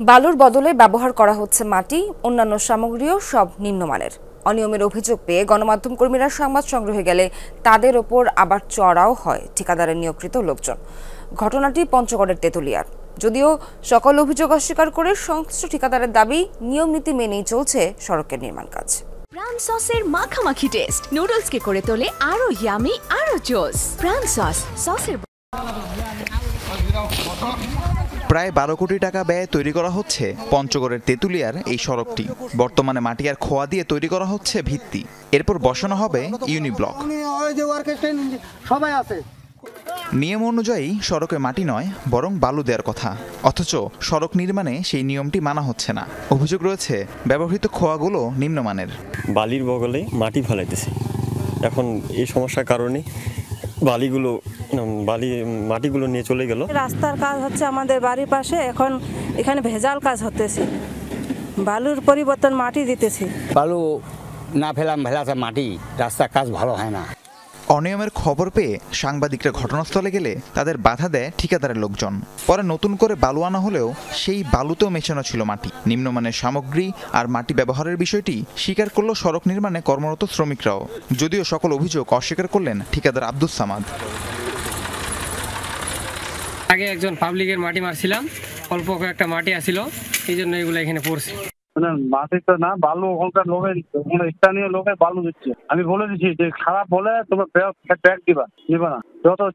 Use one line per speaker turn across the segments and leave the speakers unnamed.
বালুর বদলে ব্যবহার করা হচ্ছে মাটি, অন্যান্য সামগ্রীও সব নিম্নমানের। অনিয়মের অভিযোগ পেয়ে গণমাধ্যম কর্মীরা সংবাদ সংগ্রহে গেলে তাদের ওপর আবার চড়াও হয় ঠিকাদারের নিয়োগকৃত লোকজন। ঘটনাটি পঞ্চগড়ের তেঁতুলিয়ার। যদিও সকল অভিযোগ অস্বীকার করে সংশ্লিষ্ট ঠিকাদারের দাবি, নিয়ম নীতি মেনেই চলছে সড়কের নির্মাণ কাজ।
প্রাণ সসের মাখামাখি টেস্ট নুডলসকে করে তোলে আরো ইয়ামি, আরো জোস। প্রাণ সসের
প্রায় 12 কোটি টাকা ব্যয়ে তৈরি করা হচ্ছে পঞ্চগড়ের তেঁতুলিয়ার এই সড়কটি। বর্তমানে মাটি আর খোয়া দিয়ে তৈরি করা হচ্ছে ভিত্তি, এরপর বসানো হবে ইউনিব্লক। নিয়ম অনুযায়ী সড়কে মাটি নয় বরং বালু দেওয়ার কথা, অথচ সড়ক নির্মাণে সেই নিয়মটি মানা হচ্ছে না। অভিযোগ রয়েছে ব্যবহৃত খোয়াগুলো নিম্নমানের।
বালির বগলে মাটি ফেলাইতেছে, এখন এই সমস্যার কারণে মাটিগুলো নিয়ে চলে গেল।
রাস্তার কাজ হচ্ছে আমাদের বাড়ির পাশে, এখন এখানে ভেজাল কাজ হতেছে, বালুর পরিবর্তন মাটি দিতেছি।
বালু না ফেলাতে মাটি, রাস্তার কাজ ভালো হয় না।
অনিয়মের খবর পেয়ে সাংবাদিকরা ঘটনাস্থলে গেলে তাদের বাধা দেয় ঠিকাদারের লোকজন। পরে নতুন করে বালু আনা হলেও সেই বালুতেও মেশানো ছিল মাটি। নিম্নমানের সামগ্রী আর মাটি ব্যবহারের বিষয়টি স্বীকার করল সড়ক নির্মাণে কর্মরত শ্রমিকরাও, যদিও সকল অভিযোগ অস্বীকার করলেন ঠিকাদার আব্দুস সামাদ।
আগে একজন পাবলিকের মাটি মারছিলাম, অল্প একটা মাটি আসছিল, এই জন্য এগুলো এখানে পড়ছে।
মাটি তো না, বালু ওখানকার লোকের স্থানীয় লোকের বালু দিচ্ছে। আমি বলে দিচ্ছি যে খারাপ হলে তোমার ব্যাগ দিবা, নিবা না।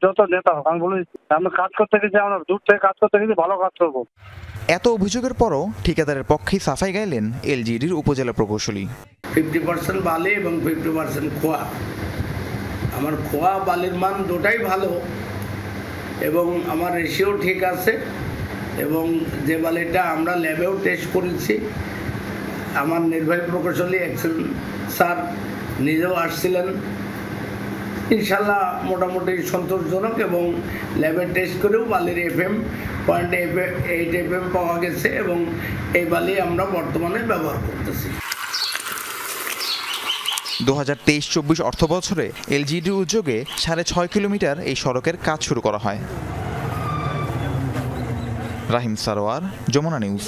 যত নেতা হোক আমি বলে দিচ্ছি, আমরা কাজ করতে গেছি, আমরা দূর থেকে কাজ করতে গেছি, ভালো কাজ করবো।
এত অভিযোগের পরও ঠিকাদারের পক্ষেই সাফাই গাইলেন এলজিইডির উপজেলা প্রকৌশলী।
50% বালি এবং 50% খোয়া। আমার খোয়া বালির মান দুটাই ভালো এবং আমার রেশিও ঠিক আছে, এবং যে বালিটা আমরা ল্যাবেও টেস্ট করেছি, আমার নির্বাহী প্রকৌশলী স্যার নিজেও আসছিলেন, ইনশাল্লাহ মোটামুটি সন্তোষজনক, এবং ল্যাবে টেস্ট করেও বালির FM.8 পাওয়া গেছে, এবং এই বালি আমরা বর্তমানে ব্যবহার করতেছি।
2023-24 অর্থবছরে এলজিইডির উদ্যোগে 6.5 কিলোমিটার এই সড়কের কাজ শুরু করা হয়। রাহিম সারোয়ার, যমুনা নিউজ।